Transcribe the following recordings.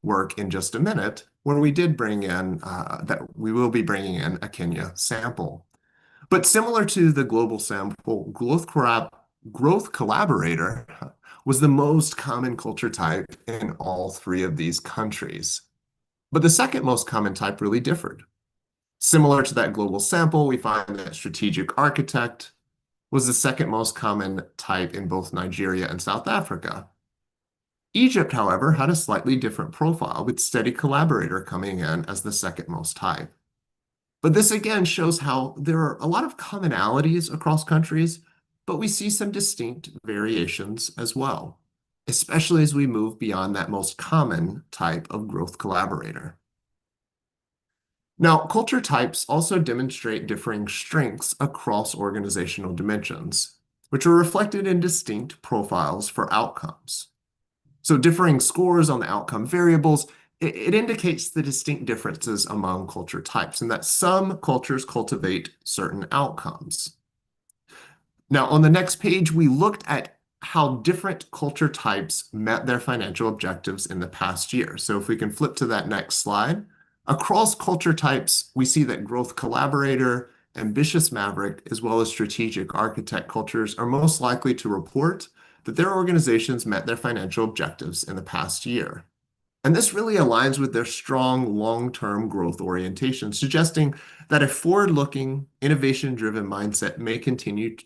work in just a minute, where we did bring in that we will be bringing in a Kenya sample. But similar to the global sample, growth collaborator was the most common culture type in all three of these countries. But the second most common type really differed. Similar to that global sample, we find that strategic architect was the second most common type in both Nigeria and South Africa. Egypt, however, had a slightly different profile, with steady collaborator coming in as the second most type. But this again shows how there are a lot of commonalities across countries, but we see some distinct variations as well, especially as we move beyond that most common type of growth collaborator. Now, culture types also demonstrate differing strengths across organizational dimensions, which are reflected in distinct profiles for outcomes. So differing scores on the outcome variables, it indicates the distinct differences among culture types and that some cultures cultivate certain outcomes. Now, on the next page, we looked at how different culture types met their financial objectives in the past year. So if we can flip to that next slide, across culture types, we see that growth collaborator, ambitious maverick, as well as strategic architect cultures are most likely to report that their organizations met their financial objectives in the past year. And this really aligns with their strong long-term growth orientation, suggesting that a forward-looking, innovation-driven mindset may continue to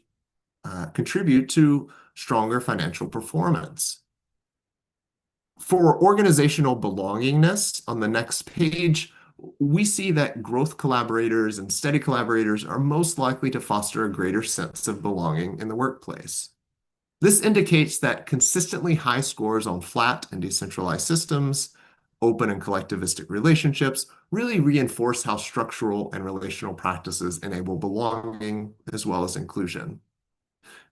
contribute to stronger financial performance. For organizational belongingness, on the next page, we see that growth collaborators and steady collaborators are most likely to foster a greater sense of belonging in the workplace. This indicates that consistently high scores on flat and decentralized systems, open and collectivistic relationships, really reinforce how structural and relational practices enable belonging as well as inclusion.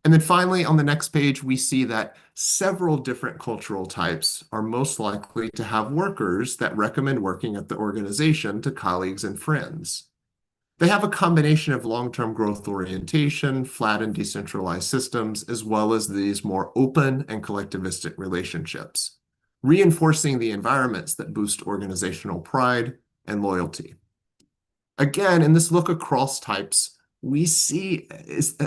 And then finally, on the next page, we see that several different cultural types are most likely to have workers that recommend working at the organization to colleagues and friends. They have a combination of long-term growth orientation, flat and decentralized systems, as well as these more open and collectivistic relationships, reinforcing the environments that boost organizational pride and loyalty. Again, in this look across types, we see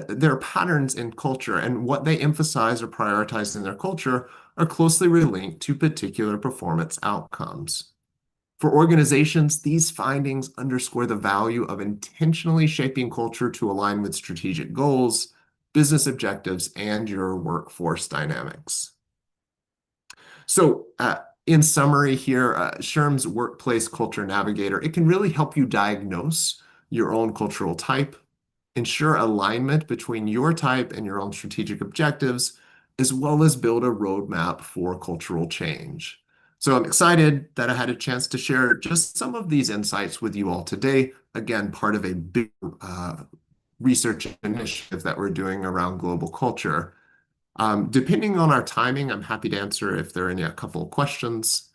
there are patterns in culture, and what they emphasize or prioritize in their culture are closely linked to particular performance outcomes. For organizations, these findings underscore the value of intentionally shaping culture to align with strategic goals, business objectives, and your workforce dynamics. So, in summary here, SHRM's Workplace Culture Navigator, it can really help you diagnose your own cultural type, ensure alignment between your type and your own strategic objectives, as well as build a roadmap for cultural change. So I'm excited that I had a chance to share just some of these insights with you all today. Again, part of a big research initiative that we're doing around global culture. Depending on our timing, I'm happy to answer if there are a couple of questions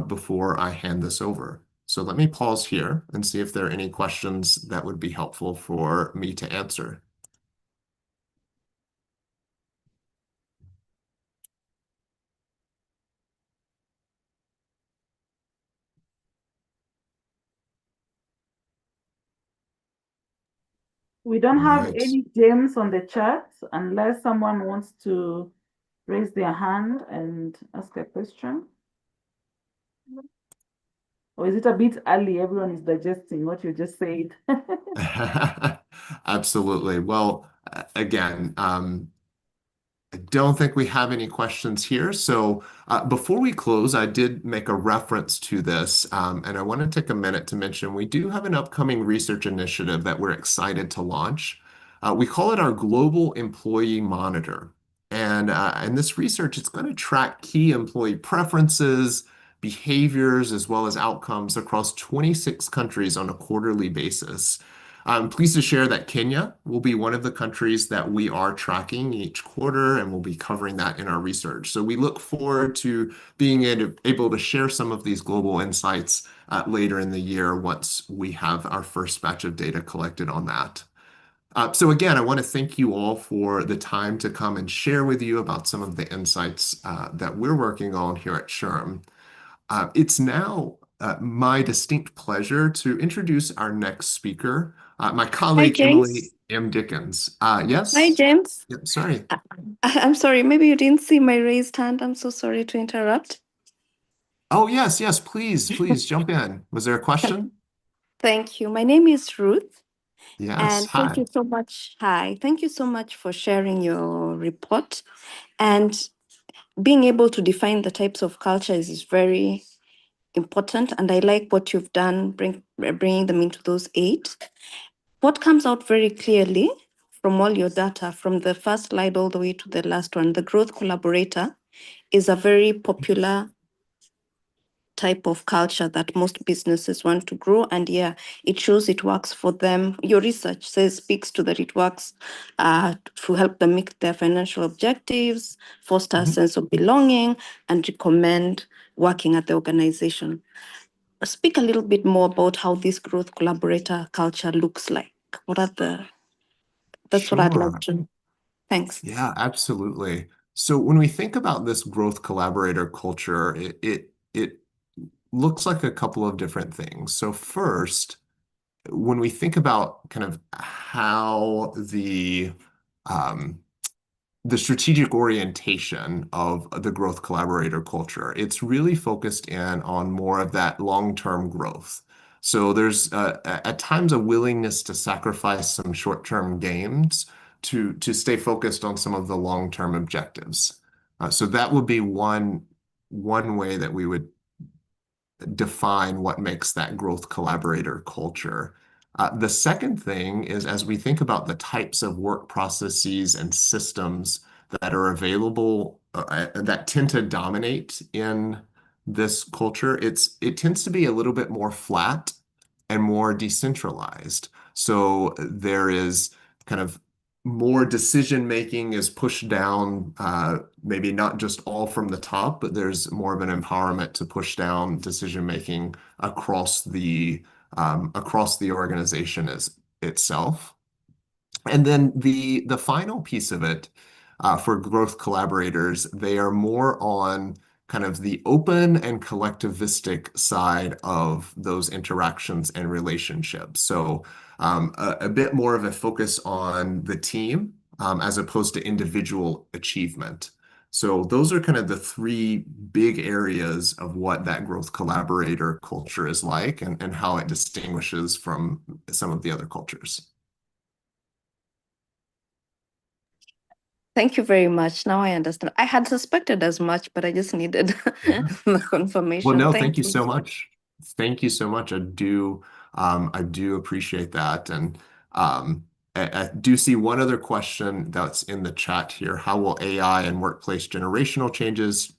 before I hand this over. So let me pause here and see if there are any questions that would be helpful for me to answer. We don't have Right. any James on the chat unless someone wants to raise their hand and ask a question. Or is it a bit early? Everyone is digesting what you just said. Absolutely. Well, again, I don't think we have any questions here. So before we close, I did make a reference to this, and I want to take a minute to mention we do have an upcoming research initiative that we're excited to launch. We call it our Global Employee Monitor. And this research, it's going to track key employee preferences, behaviors, as well as outcomes across 26 countries on a quarterly basis. I'm pleased to share that Kenya will be one of the countries that we are tracking each quarter, and we'll be covering that in our research. So we look forward to being able to share some of these global insights later in the year once we have our first batch of data collected on that. So again, I want to thank you all for the time to come and share with you about some of the insights that we're working on here at SHRM. It's now my distinct pleasure to introduce our next speaker, my Hi, colleague Emily James. M. Dickens. Hi, Yes? James. Yep, sorry. I'm sorry, maybe you didn't see my raised hand. I'm so sorry to interrupt. Oh, yes, yes, please, please jump in. Was there a question? Thank you. My name is Ruth, Yes, and thank hi. you so much. Hi, thank you so much for sharing your report. And being able to define the types of cultures is very important. And I like what you've done, bringing them into those eight. What comes out very clearly from all your data, from the first slide all the way to the last one, the growth collaborator is a very popular type of culture that most businesses want to grow. And yeah, it shows it works for them. Your research says speaks to that it works to help them meet their financial objectives, foster a Mhm. sense of belonging, and recommend working at the organization. Speak a little bit more about how this growth collaborator culture looks like. What are the That's what I'd love Sure. to. Thanks. Yeah, absolutely. So when we think about this growth collaborator culture, it looks like a couple of different things. So first, when we think about kind of how um, the strategic orientation of the growth collaborator culture, it's really focused in on more of that long-term growth. So there's at times a willingness to sacrifice some short-term gains to stay focused on some of the long-term objectives. So that would be one way that we would define what makes that growth collaborator culture. The second thing is as we think about the types of work processes and systems that are available that tend to dominate in this culture, it tends to be a little bit more flat and more decentralized. So there is kind of more decision making is pushed down, maybe not just all from the top, but there's more of an empowerment to push down decision making across the organization itself. And then the final piece of it for growth collaborators, they are more on kind of the open and collectivistic side of those interactions and relationships. So a bit more of a focus on the team as opposed to individual achievement. So those are kind of the three big areas of what that growth collaborator culture is like and how it distinguishes from some of the other cultures. Thank you very much. Now I understand. I had suspected as much, but I just needed the Well, confirmation. no, thank Thank you you. so much. Thank you so much. I do appreciate that. And I do see one other question that's in the chat here. How will AI and workplace generational changes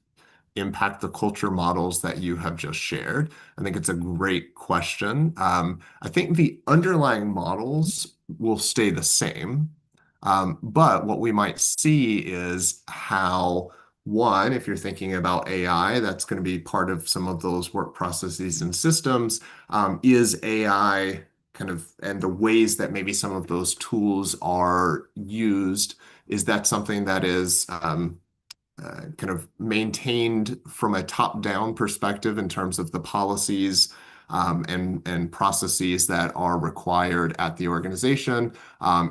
impact the culture models that you have just shared? I think it's a great question. I think the underlying models will stay the same. But what we might see is how, one, if you're thinking about AI, that's going to be part of some of those work processes and systems. Is AI kind of, and the ways that maybe some of those tools are used, is that something that is kind of maintained from a top-down perspective in terms of the policies and processes that are required at the organization?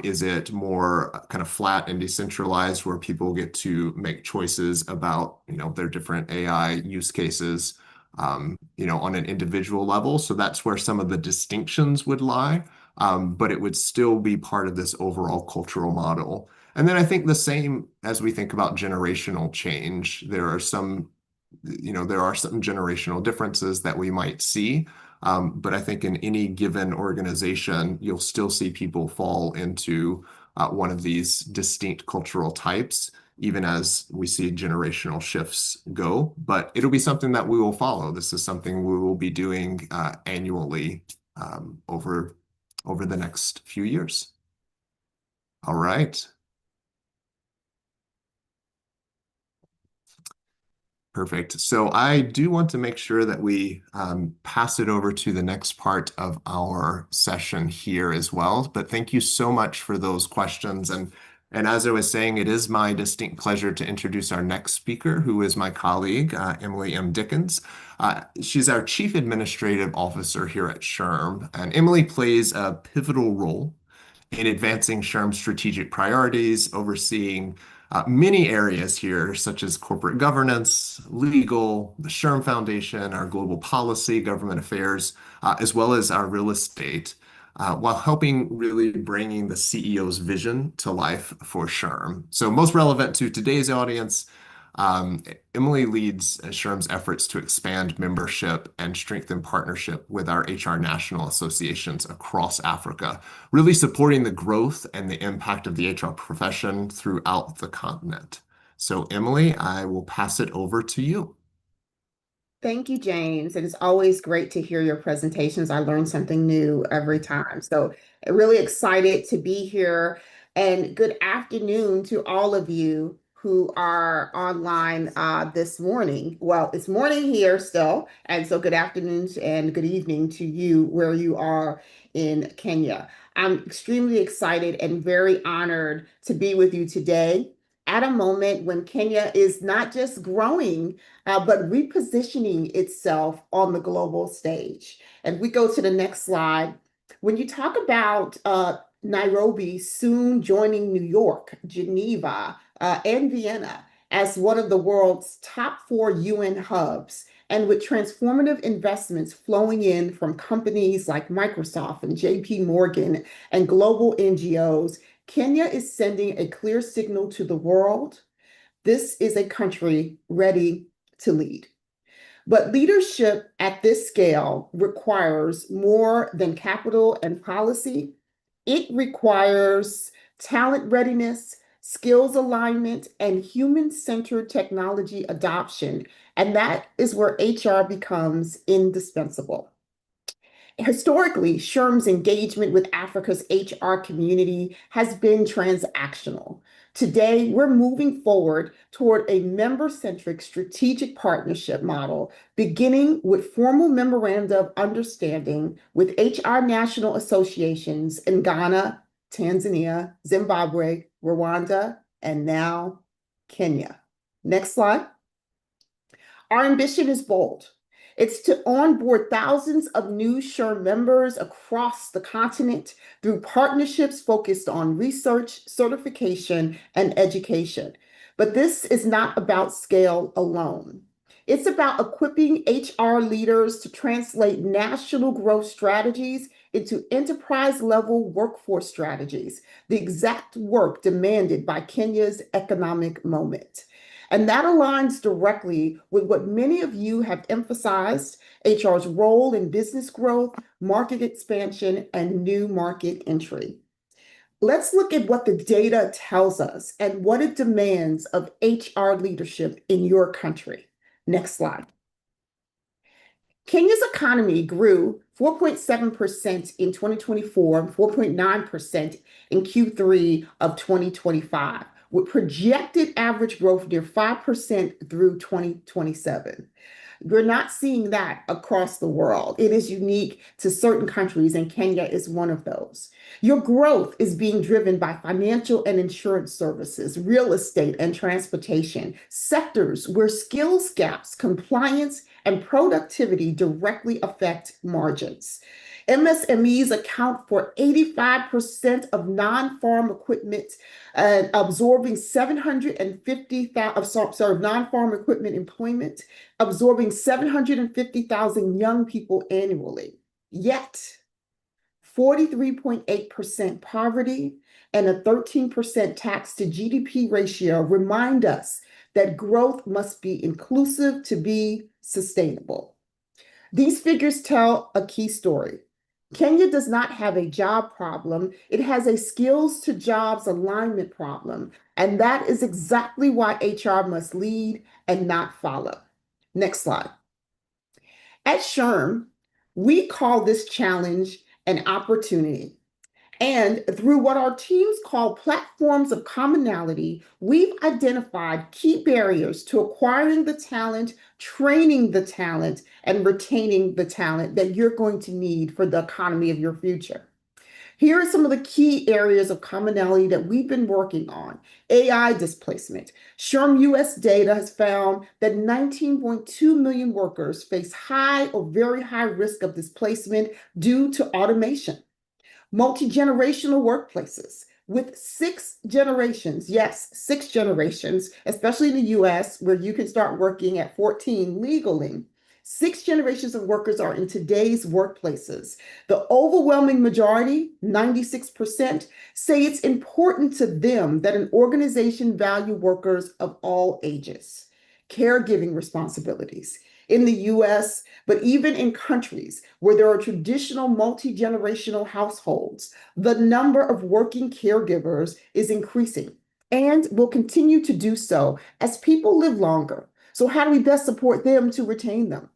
Is it more kind of flat and decentralized where people get to make choices about, their different AI use cases, on an individual level? So that's where some of the distinctions would lie, but it would still be part of this overall cultural model. And then I think the same as we think about generational change, there are some generational differences that we might see. But I think in any given organization, you'll still see people fall into one of these distinct cultural types, even as we see generational shifts go. But it'll be something that we will follow. This is something we will be doing annually over the next few years. All right. Perfect. So I do want to make sure that we pass it over to the next part of our session here as well. But thank you so much for those questions. And And as I was saying, it is my distinct pleasure to introduce our next speaker, who is my colleague, Emily M. Dickens. She's our Chief Administrative Officer here at SHRM, and Emily plays a pivotal role in advancing SHRM's strategic priorities, overseeing many areas here, such as corporate governance, legal, the SHRM Foundation, our global policy, government affairs, as well as our real estate, while helping really bringing the CEO's vision to life for SHRM. So most relevant to today's audience, um, Emily leads SHRM's efforts to expand membership and strengthen partnership with our HR national associations across Africa, really supporting the growth and the impact of the HR profession throughout the continent. So, Emily, I will pass it over to you. Thank you, James. It is always great to hear your presentations. I learn something new every time. So, really excited to be here. And good afternoon to all of you who are online this morning. Well, it's morning here still. And so, good afternoon and good evening to you where you are in Kenya. I'm extremely excited and very honored to be with you today at a moment when Kenya is not just growing but repositioning itself on the global stage. And we go to the next slide. When you talk about Nairobi soon joining New York, Geneva, and Vienna as one of the world's top 4 UN hubs, and with transformative investments flowing in from companies like Microsoft and JP Morgan and global NGOs, Kenya is sending a clear signal to the world. This is a country ready to lead. But leadership at this scale requires more than capital and policy. It requires talent readiness, skills alignment, and human-centered technology adoption. And that is where HR becomes indispensable. Historically, SHRM's engagement with Africa's HR community has been transactional. Today, we're moving forward toward a member-centric strategic partnership model, beginning with formal memoranda of understanding with HR national associations in Ghana, Tanzania, Zimbabwe, Rwanda, and now Kenya. Next slide. Our ambition is bold. It's to onboard thousands of new SHRM members across the continent through partnerships focused on research, certification, and education. But this is not about scale alone. It's about equipping HR leaders to translate national growth strategies into enterprise-level workforce strategies, the exact work demanded by Kenya's economic moment. And that aligns directly with what many of you have emphasized, HR's role in business growth, market expansion, and new market entry. Let's look at what the data tells us and what it demands of HR leadership in your country. Next slide. Kenya's economy grew 4.7% in 2024 and 4.9% in Q3 of 2025, with projected average growth near 5% through 2027. We're not seeing that across the world. It is unique to certain countries, and Kenya is one of those. Your growth is being driven by financial and insurance services, real estate, and transportation, sectors where skills gaps, compliance, and productivity directly affect margins. MSMEs account for 85% of non-farm equipment, absorbing 750,000, non-farm equipment employment, absorbing 750,000 young people annually. Yet, 43.8% poverty and a 13% tax to GDP ratio remind us that growth must be inclusive to be sustainable. These figures tell a key story. Kenya does not have a job problem. It has a skills to jobs alignment problem. And that is exactly why HR must lead and not follow. Next slide. At SHRM, we call this challenge an opportunity. And through what our teams call platforms of commonality, we've identified key barriers to acquiring the talent, training the talent, and retaining the talent that you're going to need for the economy of your future. Here are some of the key areas of commonality that we've been working on. AI displacement. SHRM US data has found that 19.2 million workers face high or very high risk of displacement due to automation. Multi-generational workplaces with 6 generations, yes, 6 generations, especially in the US, where you can start working at 14 legally. 6 generations of workers are in today's workplaces. The overwhelming majority, 96%, say it's important to them that an organization value workers of all ages. Caregiving responsibilities. In the US, but even in countries where there are traditional multi-generational households, the number of working caregivers is increasing and will continue to do so as people live longer. So how do we best support them to retain them?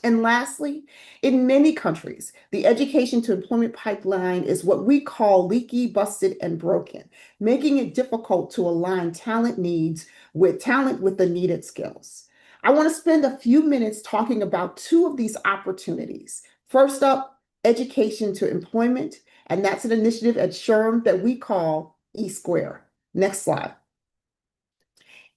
And lastly, in many countries, the education to employment pipeline is what we call leaky, busted, and broken, making it difficult to align talent with the needed skills. I want to spend a few minutes talking about 2 of these opportunities. First up, education to employment, and that's an initiative at SHRM that we call eSquare. Next slide.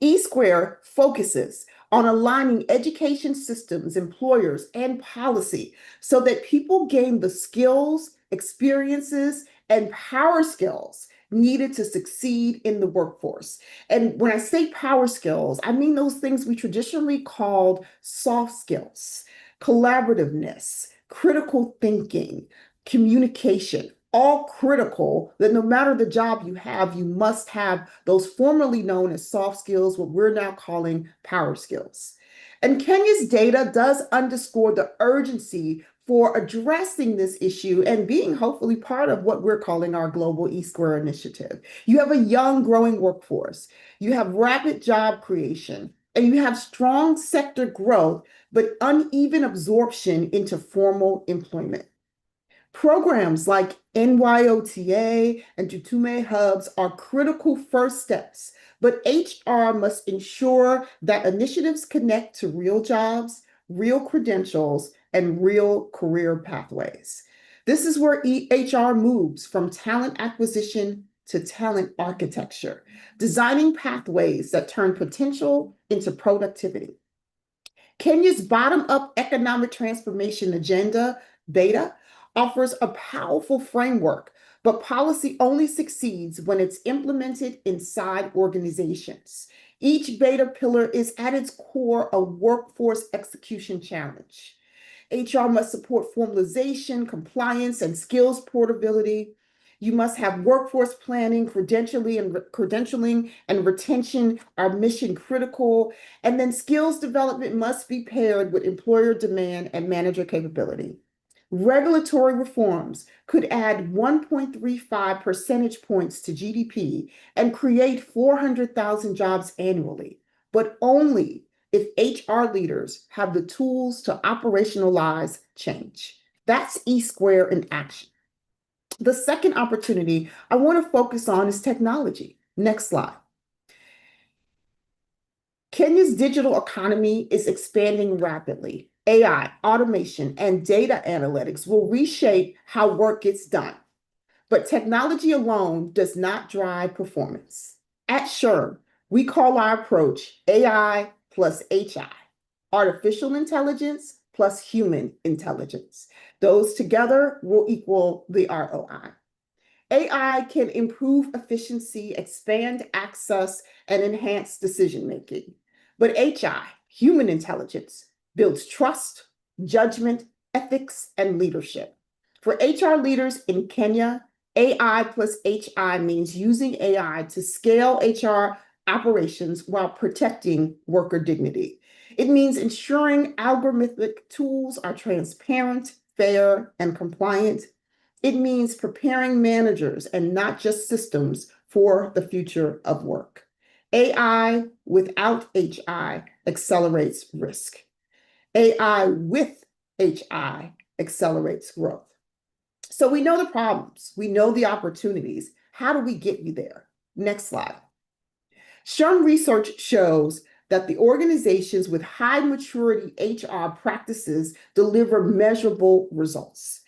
eSquare focuses on aligning education systems, employers, and policy so that people gain the skills, experiences, and power skills needed to succeed in the workforce. And when I say power skills, I mean those things we traditionally called soft skills, collaborativeness, critical thinking, communication, all critical that no matter the job you have, you must have those formerly known as soft skills, what we're now calling power skills. And Kenya's data does underscore the urgency for addressing this issue and being hopefully part of what we're calling our global eSquare initiative. You have a young, growing workforce, you have rapid job creation, and you have strong sector growth, but uneven absorption into formal employment. Programs like NYOTA and Tutume hubs are critical first steps, but HR must ensure that initiatives connect to real jobs, real credentials, and real career pathways. This is where HR moves from talent acquisition to talent architecture, designing pathways that turn potential into productivity. Kenya's bottom-up economic transformation agenda, BETA, offers a powerful framework, but policy only succeeds when it's implemented inside organizations. Each BETA pillar is at its core a workforce execution challenge. HR must support formalization, compliance, and skills portability. You must have workforce planning, credentialing, and retention are mission critical. And then skills development must be paired with employer demand and manager capability. Regulatory reforms could add 1.35 percentage points to GDP and create 400,000 jobs annually, but only if HR leaders have the tools to operationalize change. That's eSquare in action. The second opportunity I want to focus on is technology. Next slide. Kenya's digital economy is expanding rapidly. AI, automation, and data analytics will reshape how work gets done. But technology alone does not drive performance. At SHRM, we call our approach AI plus HI, artificial intelligence plus human intelligence. Those together will equal the ROI. AI can improve efficiency, expand access, and enhance decision-making. But HI, human intelligence, builds trust, judgment, ethics, and leadership. For HR leaders in Kenya, AI plus HI means using AI to scale HR operations while protecting worker dignity. It means ensuring algorithmic tools are transparent, fair, and compliant. It means preparing managers and not just systems for the future of work. AI without HI accelerates risk. AI with HI accelerates growth. So we know the problems, we know the opportunities. How do we get you there? Next slide. SHRM research shows that the organizations with high maturity HR practices deliver measurable results.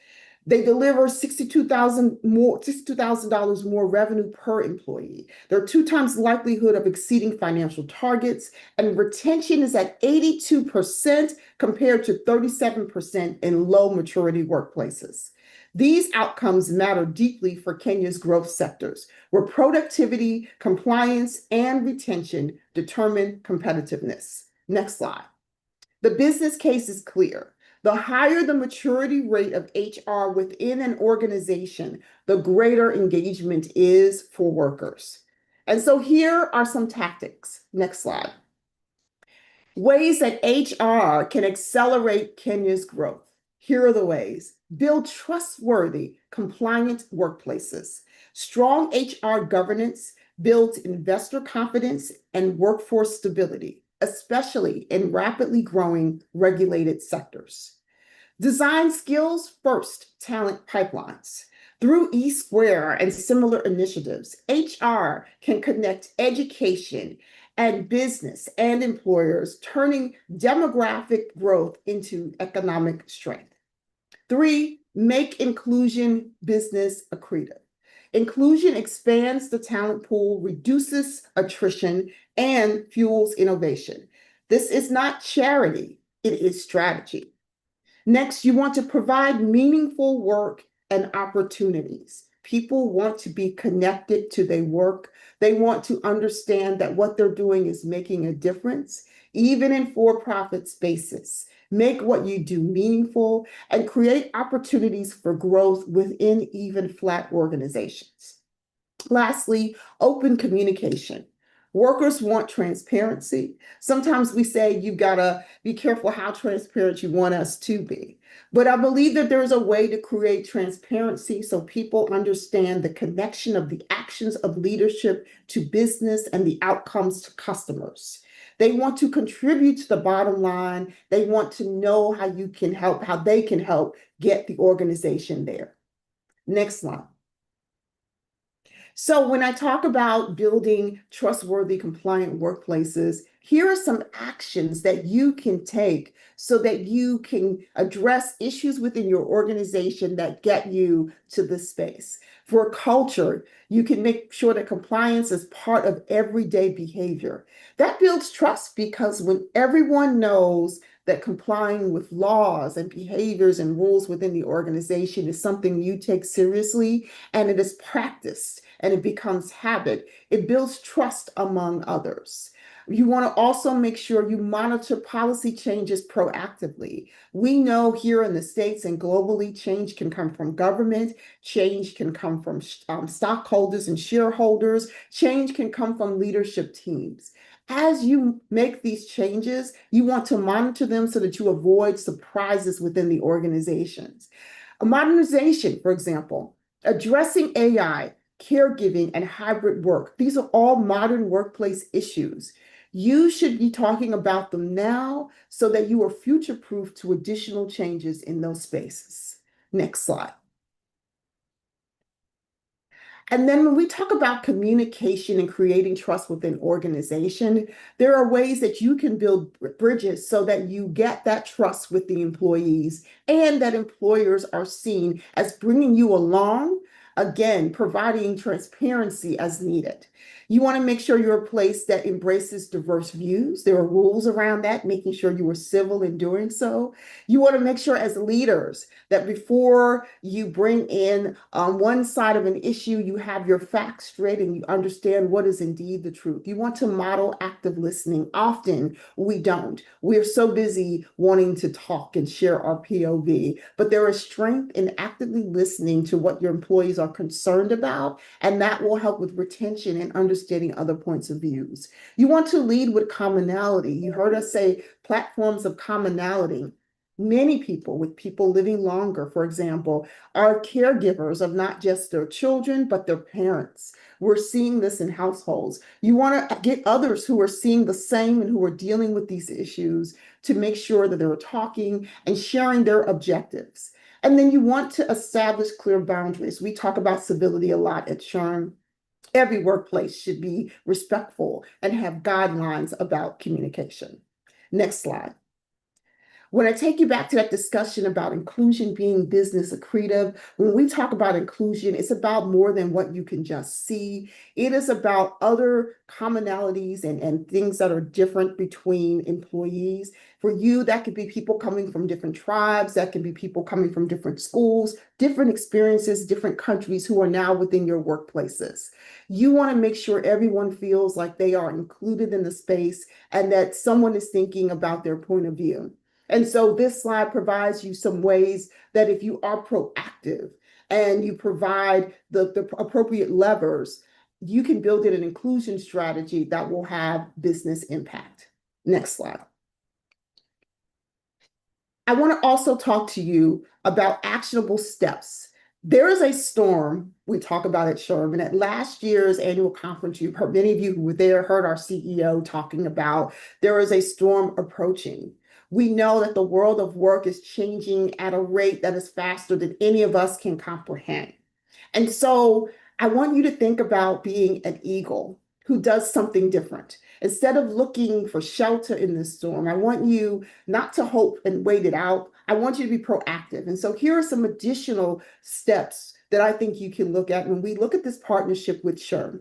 They deliver $62,000 more revenue per employee. They're 2 times likelihood of exceeding financial targets, and retention is at 82% compared to 37% in low maturity workplaces. These outcomes matter deeply for Kenya's growth sectors, where productivity, compliance, and retention determine competitiveness. Next slide. The business case is clear. The higher the maturity rate of HR within an organization, the greater engagement is for workers. And so here are some tactics. Next slide. Ways that HR can accelerate Kenya's growth. Here are the ways. Build trustworthy, compliant workplaces. Strong HR governance builds investor confidence and workforce stability, especially in rapidly growing regulated sectors. Design skills first talent pipelines. Through eSquare and similar initiatives, HR can connect education and business and employers, turning demographic growth into economic strength. 3, make inclusion business accretive. Inclusion expands the talent pool, reduces attrition, and fuels innovation. This is not charity, it is strategy. Next, you want to provide meaningful work and opportunities. People want to be connected to their work. They want to understand that what they're doing is making a difference, even in for-profit spaces. Make what you do meaningful and create opportunities for growth within even flat organizations. Lastly, open communication. Workers want transparency. Sometimes we say you've got to be careful how transparent you want us to be. But I believe that there's a way to create transparency so people understand the connection of the actions of leadership to business and the outcomes to customers. They want to contribute to the bottom line. They want to know how you can help, how they can help get the organization there. Next slide. So when I talk about building trustworthy, compliant workplaces, here are some actions that you can take so that you can address issues within your organization that get you to this space. For culture, you can make sure that compliance is part of everyday behavior. That builds trust because when everyone knows that complying with laws and behaviors and rules within the organization is something you take seriously and it is practiced and it becomes habit, it builds trust among others. You want to also make sure you monitor policy changes proactively. We know here in the States and globally, change can come from government, change can come from stockholders and shareholders, change can come from leadership teams. As you make these changes, you want to monitor them so that you avoid surprises within the organizations. A modernization, for example, addressing AI, caregiving, and hybrid work. These are all modern workplace issues. You should be talking about them now so that you are future-proof to additional changes in those spaces. Next slide. And then when we talk about communication and creating trust within organization, there are ways that you can build bridges so that you get that trust with the employees and that employers are seen as bringing you along, again, providing transparency as needed. You want to make sure you're a place that embraces diverse views. There are rules around that, making sure you are civil in doing so. You want to make sure as leaders that before you bring in one side of an issue, you have your facts straight and you understand what is indeed the truth. You want to model active listening. Often we don't. We're so busy wanting to talk and share our POV, but there is strength in actively listening to what your employees are concerned about, and that will help with retention and understanding other points of views. You want to lead with commonality. You heard us say platforms of commonality. Many people, with people living longer, for example, are caregivers of not just their children, but their parents. We're seeing this in households. You want to get others who are seeing the same and who are dealing with these issues to make sure that they're talking and sharing their objectives. And then you want to establish clear boundaries. We talk about civility a lot at SHRM. Every workplace should be respectful and have guidelines about communication. Next slide. When I take you back to that discussion about inclusion being business accretive, when we talk about inclusion, it's about more than what you can just see. It is about other commonalities and things that are different between employees. For you, that could be people coming from different tribes, that can be people coming from different schools, different experiences, different countries who are now within your workplaces. You want to make sure everyone feels like they are included in the space and that someone is thinking about their point of view. And so this slide provides you some ways that if you are proactive and you provide the appropriate levers, you can build in an inclusion strategy that will have business impact. Next slide. I want to also talk to you about actionable steps. There is a storm we talk about at SHRM, and at last year's annual conference, you've heard, many of you who were there heard our CEO talking about there is a storm approaching. We know that the world of work is changing at a rate that is faster than any of us can comprehend. And so I want you to think about being an eagle who does something different. Instead of looking for shelter in this storm, I want you not to hope and wait it out. I want you to be proactive. And so here are some additional steps that I think you can look at when we look at this partnership with SHRM.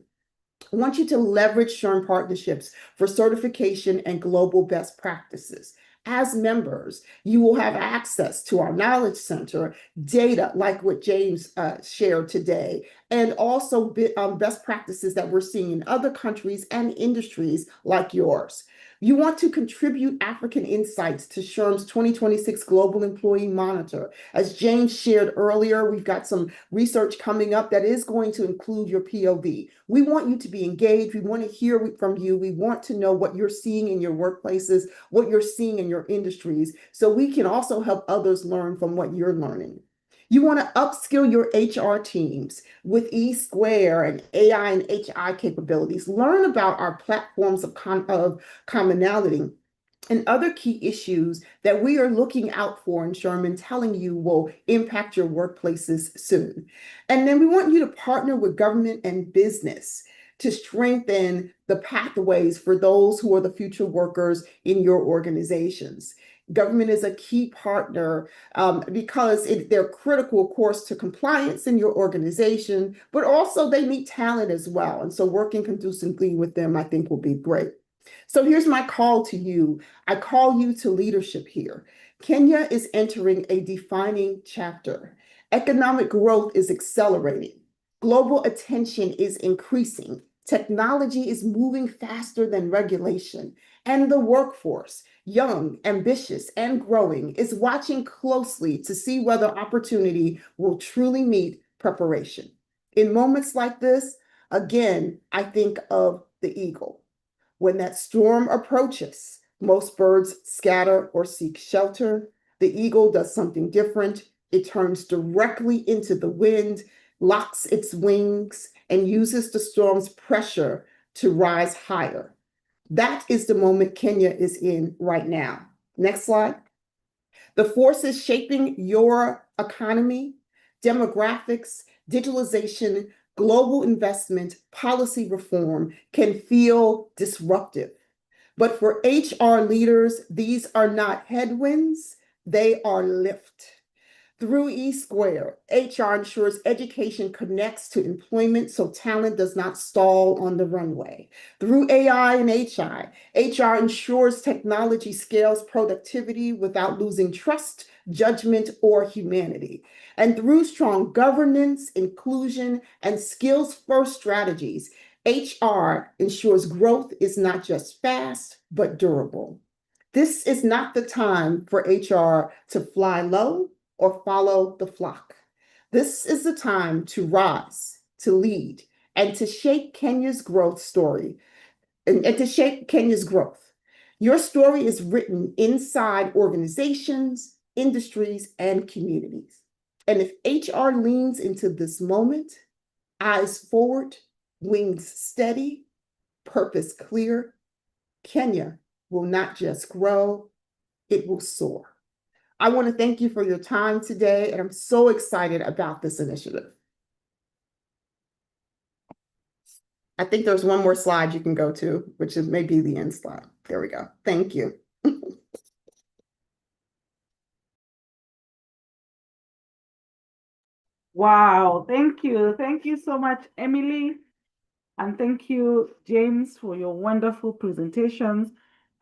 I want you to leverage SHRM partnerships for certification and global best practices. As members, you will have access to our knowledge center, data like what James shared today, and also best practices that we're seeing in other countries and industries like yours. You want to contribute African insights to SHRM's 2026 Global Employee Monitor. As James shared earlier, we've got some research coming up that is going to include your POV. We want you to be engaged. We want to hear from you. We want to know what you're seeing in your workplaces, what you're seeing in your industries, so we can also help others learn from what you're learning. You want to upskill your HR teams with E-Square and AI and HI capabilities. Learn about our platforms of commonality and other key issues that we are looking out for in SHRM, telling you will impact your workplaces soon. And then we want you to partner with government and business to strengthen the pathways for those who are the future workers in your organizations. Government is a key partner because they're critical, of course, to compliance in your organization, but also they meet talent as well. And so working conducively with them, I think, will be great. So here's my call to you. I call you to leadership here. Kenya is entering a defining chapter. Economic growth is accelerating. Global attention is increasing. Technology is moving faster than regulation. And the workforce, young, ambitious, and growing, is watching closely to see whether opportunity will truly meet preparation. In moments like this, again, I think of the eagle. When that storm approaches, most birds scatter or seek shelter. The eagle does something different. It turns directly into the wind, locks its wings, and uses the storm's pressure to rise higher. That is the moment Kenya is in right now. Next slide. The forces shaping your economy, demographics, digitalization, global investment, policy reform can feel disruptive. But for HR leaders, these are not headwinds, they are lift. Through E-Square, HR ensures education connects to employment so talent does not stall on the runway. Through AI and HI, HR ensures technology scales productivity without losing trust, judgment, or humanity. And through strong governance, inclusion, and skills-first strategies, HR ensures growth is not just fast, but durable. This is not the time for HR to fly low or follow the flock. This is the time to rise, to lead, and to shape Kenya's growth story, and to shape Kenya's growth. Your story is written inside organizations, industries, and communities. And if HR leans into this moment, eyes forward, wings steady, purpose clear, Kenya will not just grow, it will soar. I want to thank you for your time today, and I'm so excited about this initiative. I think there's one more slide you can go to, which is maybe the end slide. There we go. Thank you. Wow, thank you. Thank you so much, Emily. And thank you, James, for your wonderful presentations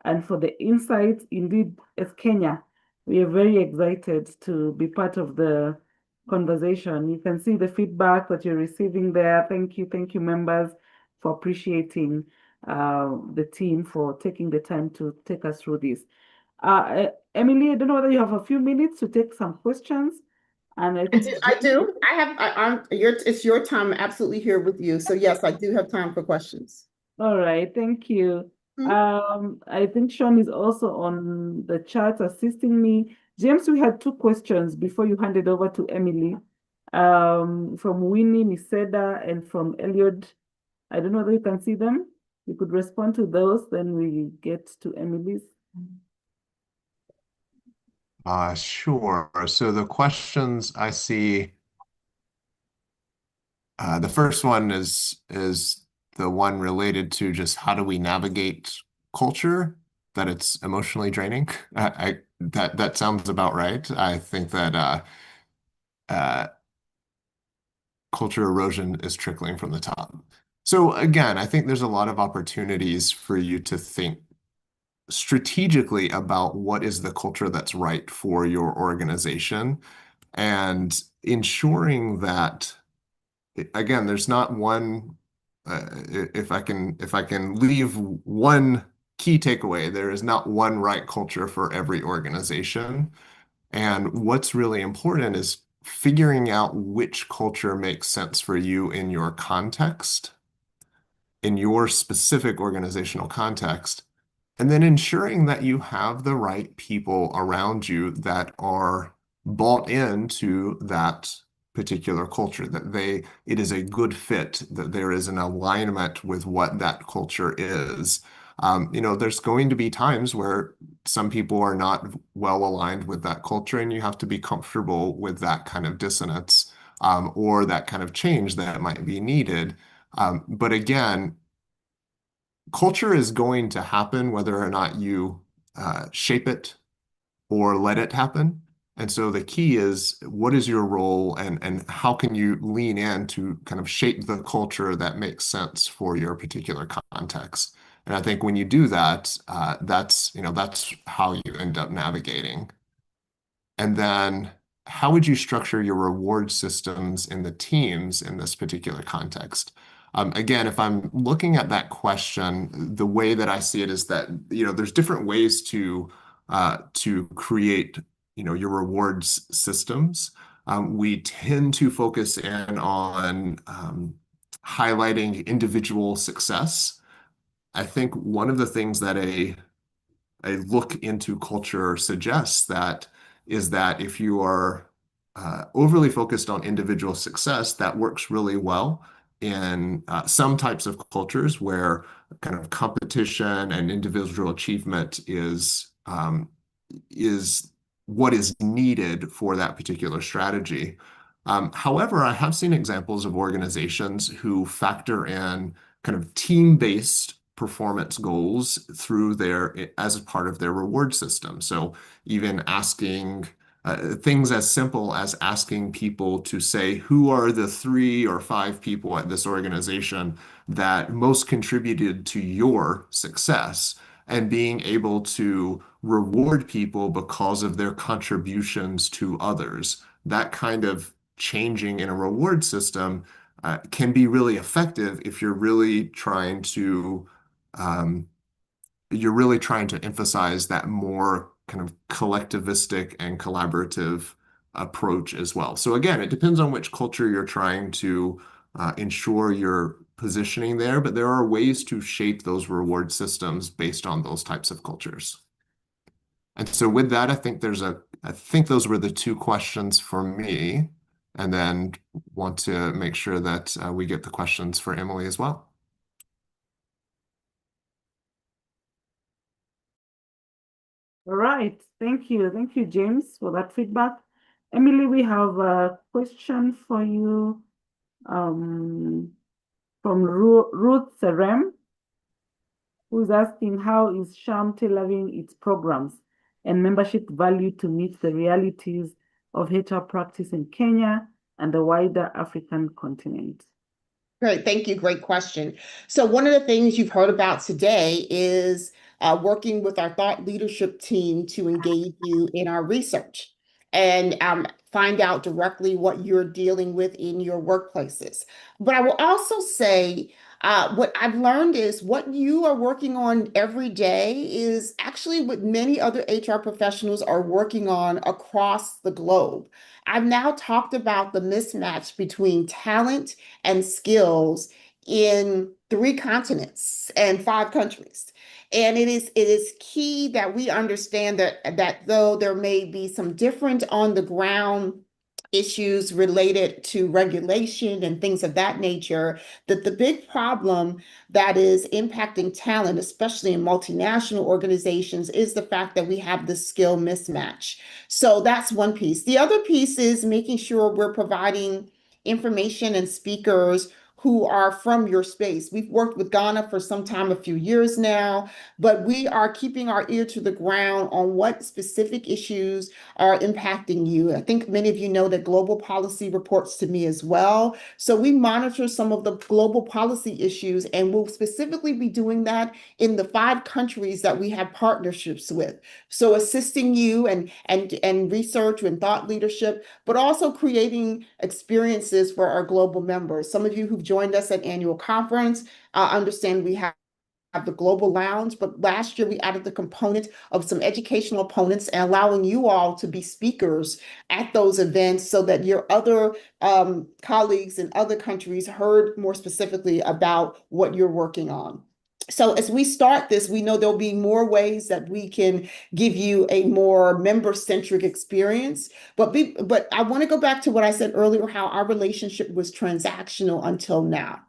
and for the insights. Indeed, as Kenya, we are very excited to be part of the conversation. You can see the feedback that you're receiving there. Thank you, members, for appreciating the team for taking the time to take us through this. Emily, I don't know whether you have a few minutes to take some questions. And I I think do. I do. I have. It's your time. I'm absolutely here with you. So yes, I do have time for questions. all right, thank you. Hmm. I think Sean is also on the chat assisting me. James, we had two questions before you handed over to Emily. From Winnie Miseda and from Elliot. I don't know whether you can see them. You could respond to those, then we get to Emily's. Sure. So the questions I see, the first one is the one related to just how do we navigate culture that it's emotionally draining. That sounds about right. I think that uh, culture erosion is trickling from the top. So again, I think there's a lot of opportunities for you to think strategically about what is the culture that's right for your organization and ensuring that again, there's not one if I can leave one key takeaway, there is not one right culture for every organization. And what's really important is figuring out which culture makes sense for you in your context, in your specific organizational context, and then ensuring that you have the right people around you that are bought into that particular culture, that it is a good fit, that there is an alignment with what that culture is. There's going to be times where some people are not well aligned with that culture, and you have to be comfortable with that kind of dissonance, or that kind of change that might be needed. But again, culture is going to happen whether or not you shape it or let it happen. And so the key is what is your role and how can you lean in to kind of shape the culture that makes sense for your particular context. And I think when you do that, that's how you end up navigating. And then how would you structure your reward systems in the teams in this particular context? Again, if I'm looking at that question, the way that I see it is that, there's different ways to create, your rewards systems. We tend to focus in on highlighting individual success. I think one of the things that a look into culture suggests that is that if you are overly focused on individual success, that works really well in some types of cultures where kind of competition and individual achievement is what is needed for that particular strategy. However, I have seen examples of organizations who factor in kind of team-based performance goals through as a part of their reward system. So even asking things as simple as asking people to say, who are the 3 or 5 people at this organization that most contributed to your success? And being able to reward people because of their contributions to others. That kind of changing in a reward system can be really effective if um, you're really trying to emphasize that more kind of collectivistic and collaborative approach as well. So again, it depends on which culture you're trying to ensure you're positioning there, but there are ways to shape those reward systems based on those types of cultures. And so with that, I think those were the two questions for me, and then want to make sure that we get the questions for Emily as well. All right, thank you. Thank you, James, for that feedback. Emily, we have a question for you from Ruth Serem, who's asking how is SHRM tailoring its programs and membership value to meet the realities of HR practice in Kenya and the wider African continent? Great, thank you. Great question. So one of the things you've heard about today is working with our thought leadership team to engage you in our research and find out directly what you're dealing with in your workplaces. But I will also say what I've learned is what you are working on every day is actually what many other HR professionals are working on across the globe. I've now talked about the mismatch between talent and skills in 3 continents and 5 countries. And it is key that we understand that though there may be some different on the ground issues related to regulation and things of that nature, that the big problem that is impacting talent, especially in multinational organizations, is the fact that we have the skill mismatch. So that's one piece. The other piece is making sure we're providing information and speakers who are from your space. We've worked with Ghana for some time, a few years now, but we are keeping our ear to the ground on what specific issues are impacting you. I think many of you know that global policy reports to me as well. So we monitor some of the global policy issues, and we'll specifically be doing that in the 5 countries that we have partnerships with. So assisting you and research and thought leadership, but also creating experiences for our global members. Some of you who've joined us at annual conference understand we have the global lounge, but last year we added the component of some educational opponents and allowing you all to be speakers at those events so that your other colleagues in other countries heard more specifically about what you're working on. So as we start this, we know there'll be more ways that we can give you a more member-centric experience. But I want to go back to what I said earlier, how our relationship was transactional until now.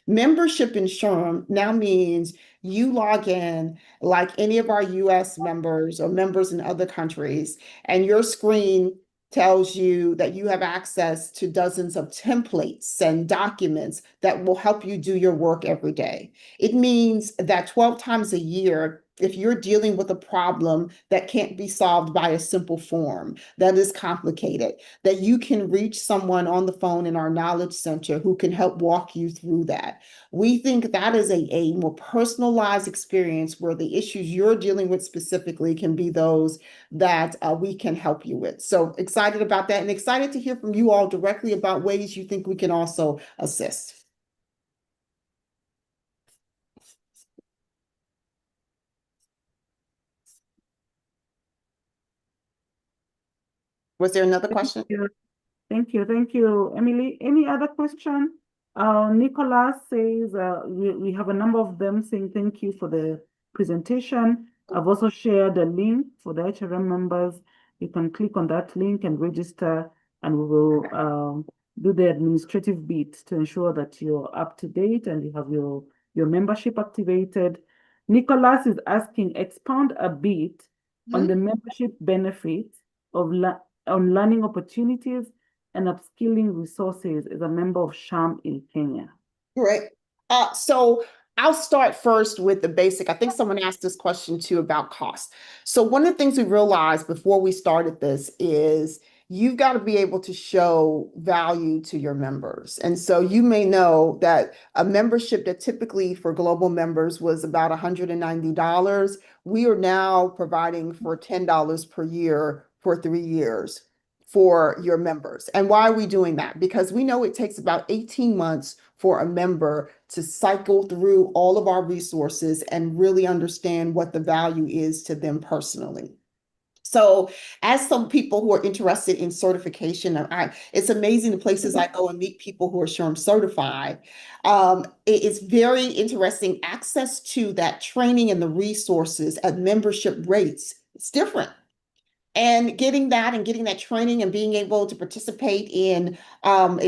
Membership in SHRM now means you log in like any of our US members or members in other countries, and your screen tells you that you have access to dozens of templates and documents that will help you do your work every day. It means that 12 times a year, if you're dealing with a problem that can't be solved by a simple form, that is complicated, that you can reach someone on the phone in our knowledge center who can help walk you through that. We think that is a more personalized experience where the issues you're dealing with specifically can be those that we can help you with. So excited about that and excited to hear from you all directly about ways you think we can also assist. Was there another question? Thank you, Emily. Any other question? Nicholas says, we have a number of them saying thank you for the presentation. I've also shared a link for the IHRM members. You can click on that link and register, and we will do the administrative bit to ensure that you're up to date and you have your membership activated. Nicholas is asking, expound a bit on the membership benefits of on learning opportunities and upskilling resources as a member of SHRM in Kenya. Great. So I'll start first with the basic. I think someone asked this question too about cost. So one of the things we realized before we started this is you've got to be able to show value to your members. And so you may know that a membership that typically for global members was about $190, we are now providing for $10 per year for 3 years for your members. And why are we doing that? Because we know it takes about 18 months for a member to cycle through all of our resources and really understand what the value is to them personally. So as some people who are interested in certification, it's amazing the places I go and meet people who are SHRM certified. It is very interesting access to that training and the resources at membership rates. It's different. And getting that training and being able to participate in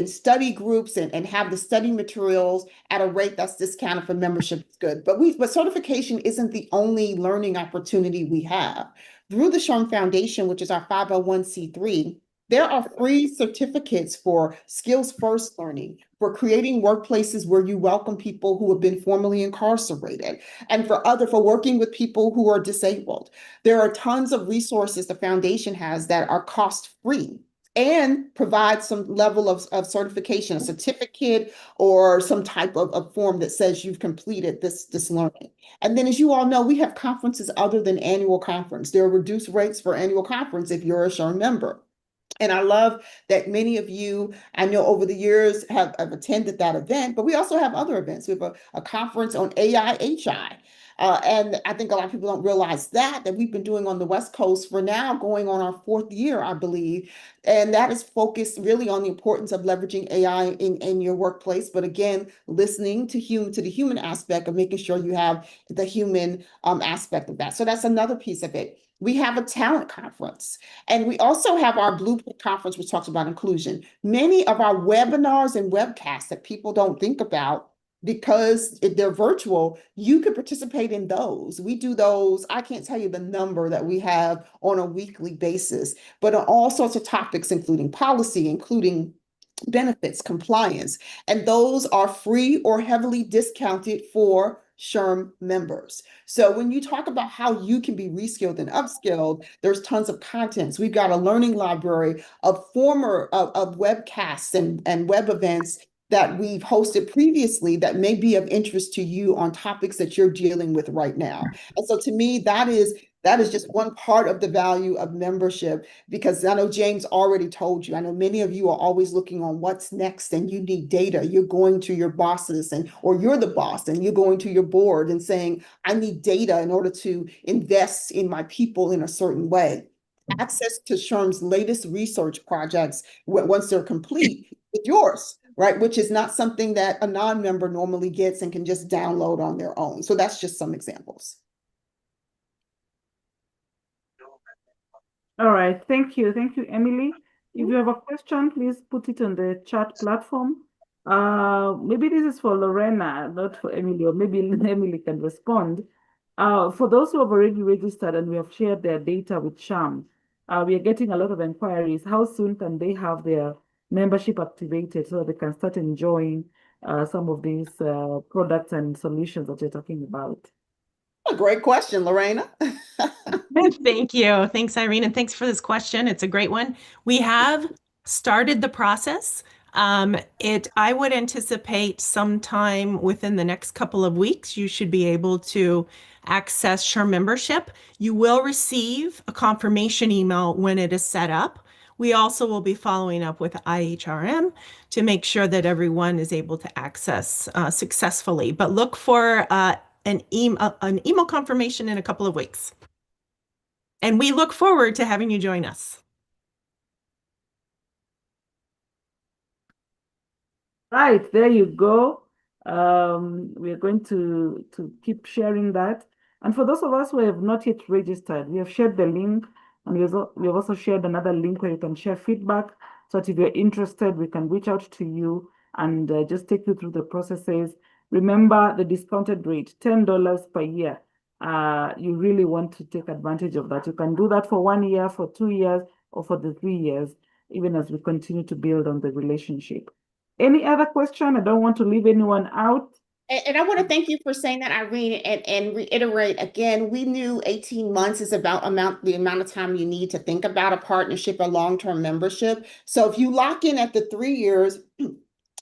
study groups and have the study materials at a rate that's discounted for membership is good. But certification isn't the only learning opportunity we have. Through the SHRM Foundation, which is our 501c3, there are free certificates for skills first learning, for creating workplaces where you welcome people who have been formerly incarcerated, and for working with people who are disabled. There are tons of resources the foundation has that are cost free. and provide some level of certification, a certificate or some type of form that says you've completed this learning. And then, as you all know, we have conferences other than annual conference. There are reduced rates for annual conference if you're a SHRM member. And I love that many of you, I know over the years, have attended that event, but we also have other events. We have a conference on AIHI. And I think a lot of people don't realize that we've been doing on the West Coast for now going on our 4th year, I believe. And that is focused really on the importance of leveraging AI in your workplace. But again, listening to the human aspect of making sure you have the human aspect of that. So that's another piece of it. We have a talent conference. And we also have our Blueprint conference, which talks about inclusion. Many of our webinars and webcasts that people don't think about because they're virtual, you could participate in those. We do those. I can't tell you the number that we have on a weekly basis, but on all sorts of topics, including policy, including benefits, compliance, and those are free or heavily discounted for SHRM members. So when you talk about how you can be reskilled and upskilled, there's tons of contents. We've got a learning library of webcasts and web events that we've hosted previously that may be of interest to you on topics that you're dealing with right now. And so to me, that is just one part of the value of membership, because I know James already told you, I know many of you are always looking on what's next and you need data. You're going to your bosses or you're the boss and you're going to your board and saying, I need data in order to invest in my people in a certain way. Access to SHRM's latest research projects, once they're complete, is yours, right? Which is not something that a non-member normally gets and can just download on their own. So that's just some examples. All right, thank you. Thank you, Emily. If you have a question, please put it on the chat platform. Maybe this is for Lorena, not for Emily, or maybe Emily can respond. For those who have already registered and we have shared their data with SHRM, we are getting a lot of inquiries. How soon can they have their membership activated so they can start enjoying some of these products and solutions that you're talking about? A great question, Lorena. Thank you. Thanks, Irene, and thanks for this question. It's a great one. We have started the process. I would anticipate sometime within the next couple of weeks, you should be able to access SHRM membership. You will receive a confirmation email when it is set up. We also will be following up with IHRM to make sure that everyone is able to access successfully. But look for an email confirmation in a couple of weeks. And we look forward to having you join us. Right, there you go. We are going to keep sharing that. And for those of us who have not yet registered, we have shared the link, and we have also shared another link where you can share feedback. So that if you're interested, we can reach out to you and just take you through the processes. Remember the discounted rate, $10 per year. You really want to take advantage of that. You can do that for 1 year, for 2 years, or for the 3 years, even as we continue to build on the relationship. Any other question? I don't want to leave anyone out. And I want to thank you for saying that, Irene, and reiterate again, we knew 18 months is the amount of time you need to think about a partnership or long-term membership. So if you lock in at the 3 years,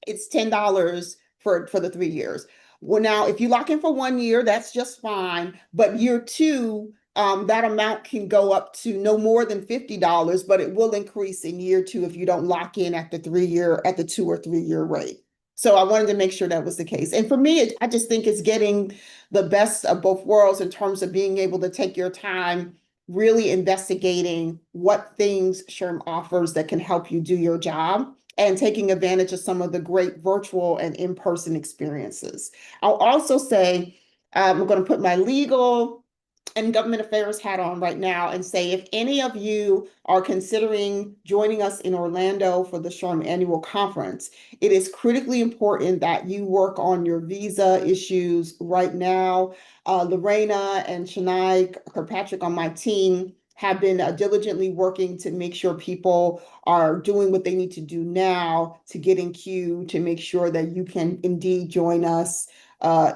it's $10 for the 3 years. Well, now, if you lock in for 1 year, that's just fine. But year 2, that amount can go up to no more than $50, but it will increase in year 2 if you don't lock in at the 2 or 3 year rate. So I wanted to make sure that was the case. And for me, I just think it's getting the best of both worlds in terms of being able to take your time, really investigating what things SHRM offers that can help you do your job, and taking advantage of some of the great virtual and in-person experiences. I'll also say, I'm going to put my legal and government affairs hat on right now and say, if any of you are considering joining us in Orlando for the SHRM annual conference, it is critically important that you work on your visa issues right now. Lorena and Shania Kirkpatrick on my team have been diligently working to make sure people are doing what they need to do now to get in queue to make sure that you can indeed join us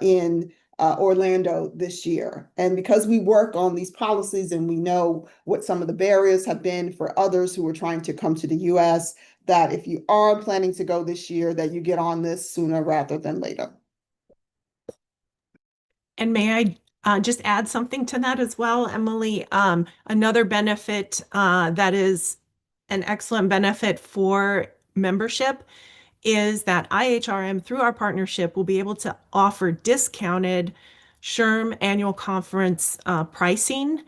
in Orlando this year. And because we work on these policies and we know what some of the barriers have been for others who are trying to come to the US, that if you are planning to go this year, that you get on this sooner rather than later. And may I just add something to that as well, Emily? Another benefit that is an excellent benefit for membership is that IHRM, through our partnership, will be able to offer discounted SHRM annual conference pricing.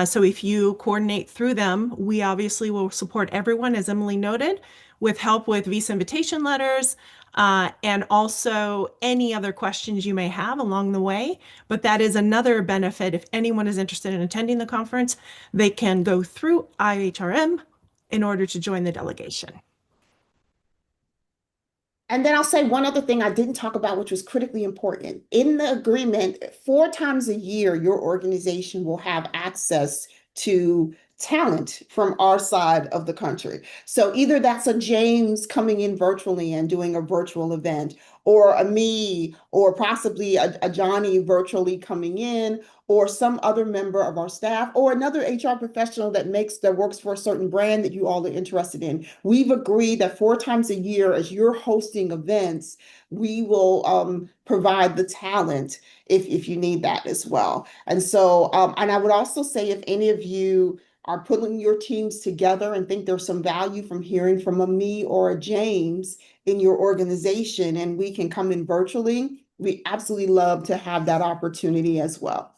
So if you coordinate through them, we obviously will support everyone, as Emily noted, with help with visa invitation letters, and also any other questions you may have along the way. But that is another benefit. If anyone is interested in attending the conference, they can go through IHRM in order to join the delegation. And then I'll say one other thing I didn't talk about, which was critically important. In the agreement, 4 times a year, your organization will have access to talent from our side of the country. So either that's a James coming in virtually and doing a virtual event, or a me, or possibly a Johnny virtually coming in, or some other member of our staff, or another HR professional that works for a certain brand that you all are interested in. We've agreed that 4 times a year, as you're hosting events, we will provide the talent if you need that as well. And so, and I would also say, if any of you are putting your teams together and think there's some value from hearing from a me or a James in your organization, and we can come in virtually, we absolutely love to have that opportunity as well.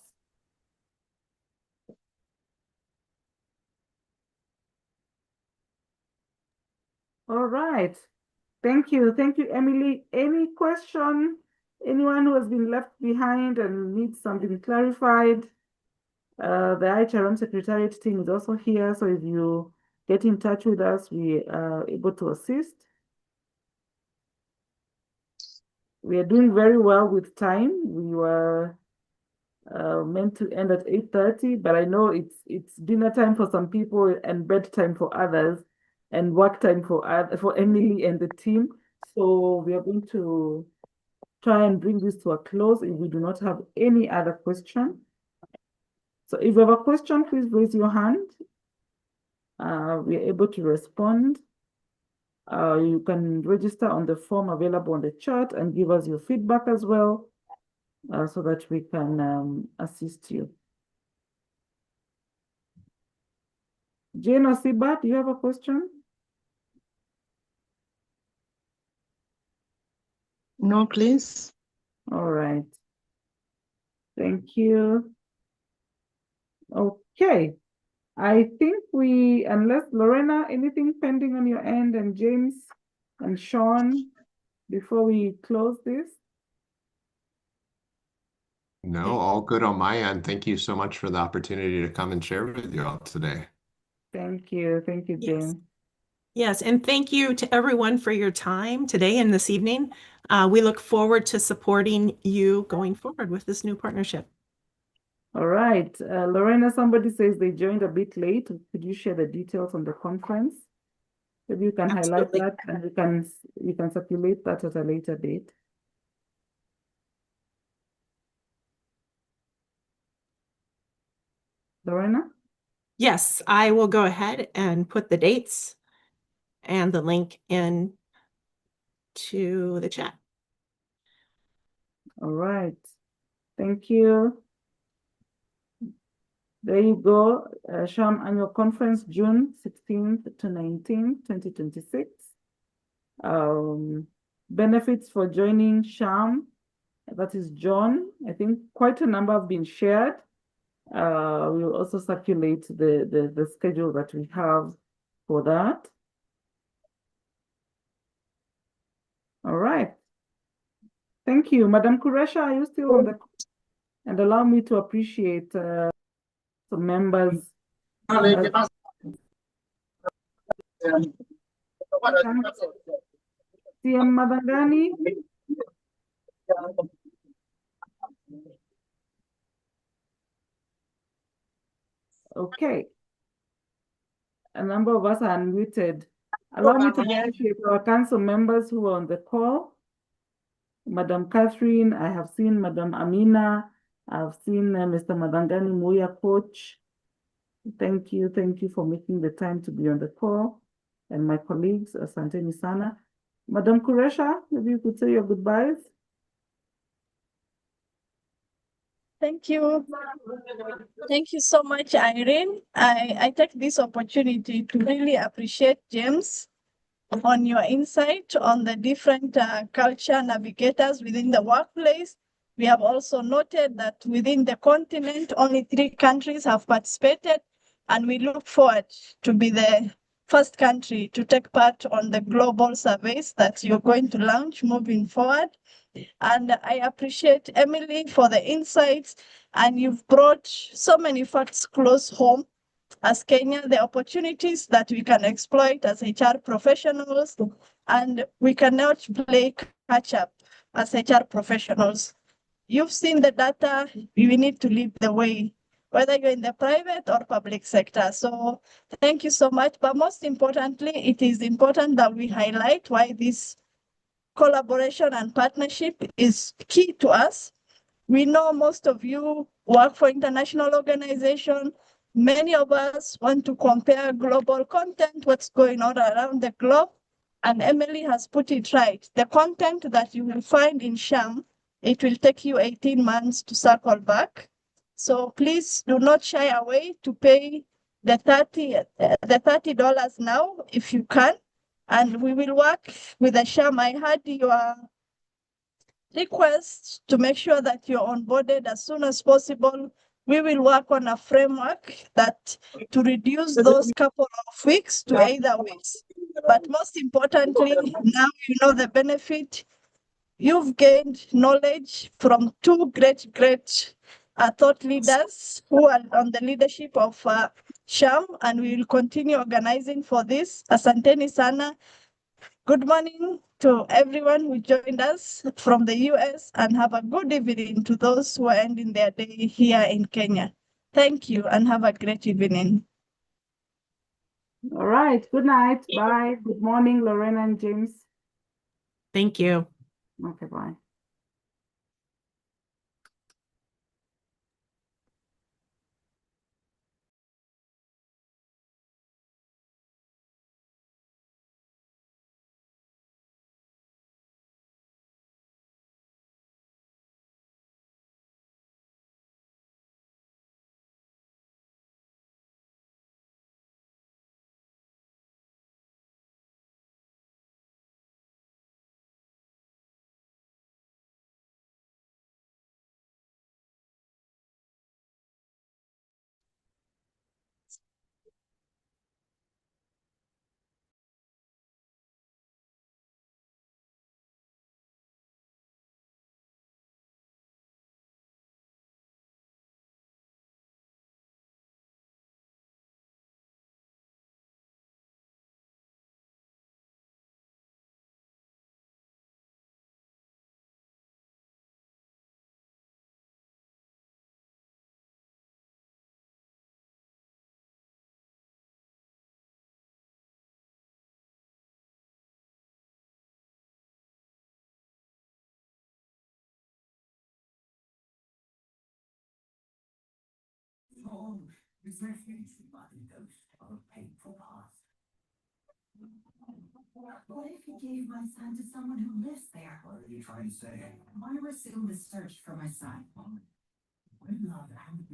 All right. Thank you. Thank you, Emily. Any question? Anyone who has been left behind and needs something clarified? The IHRM Secretariat team is also here, so if you get in touch with us, we are able to assist. We are doing very well with time. We were meant to end at 8:30, but I know it's dinner time for some people and bedtime for others, and work time for Emily and the team. So we are going to try and bring this to a close if we do not have any other question. So if you have a question, please raise your hand. We are able to respond. You can register on the form available on the chat and give us your feedback as well, so that we can assist you. Jane or Siba, do you have a question? No, please. All right. Thank you. Okay. I think unless Lorena, anything pending on your end, and James and Sean, before we close this? No, all good on my end. Thank you so much for the opportunity to come and share with you all today. Thank you. Thank you, Yes. James. Yes, and thank you to everyone for your time today and this evening. We look forward to supporting you going forward with this new partnership. All right. Lorena, somebody says they joined a bit late. Could you share the details on the conference? Maybe you can highlight Absolutely. that, and you can circulate that at a later date. Lorena? Yes, I will go ahead and put the dates and the link in to the chat. All right. Thank you. There you go. SHRM Annual Conference, June 16th to 19th, 2026. Benefits for joining SHRM, that is John. I think quite a number have been shared. We will also circulate the schedule that we have for that. All right. Thank you. Madam Kuresha, are you still on the call? And allow me to appreciate the members. CM Madangani. Okay. A number of us are unmuted. Allow me to appreciate our council members who are on the call. Madam Catherine, I have seen Madam Amina, I've seen Mr. Madangani Muya, coach. Thank you for making the time to be on the call. And my colleagues, Asante Sana. Madam Kuresha, maybe you could say your goodbyes. Thank you. Thank you so much, Irene. I take this opportunity to really appreciate James on your insight on the different culture navigators within the workplace. We have also noted that within the continent, only 3 countries have participated, and we look forward to be the first country to take part on the global surveys that you're going to launch moving forward. And I appreciate Emily for the insights, and you've brought so many facts close home as Kenya, the opportunities that we can exploit as HR professionals, and we cannot play catch up as HR professionals. You've seen the data, we need to lead the way, whether you're in the private or public sector. So thank you so much. But most importantly, it is important that we highlight why this collaboration and partnership is key to us. We know most of you work for international organizations. Many of us want to compare global content, what's going on around the globe. And Emily has put it right. The content that you will find in SHRM, it will take you 18 months to circle back. So please do not shy away to pay the $30 now if you can. And we will work with the SHRM. I heard your request to make sure that you're onboarded as soon as possible. We will work on a framework that to reduce those couple of weeks to 8 weeks. But most importantly, now you know the benefit. You've gained knowledge from 2 great thought leaders who are on the leadership of SHRM, and we will continue organizing for this. Asanteni sana. Good morning to everyone who joined us from the US, and have a good evening to those who are ending their day here in Kenya. Thank you and have a great evening. All right, good night, bye. Good morning, Lorena and James. Thank you. Okay, bye. Is there anything like a ghost of a painful past? What if you gave my son to someone who lives there? What are you trying to say? I want to resume the search for my son. When love and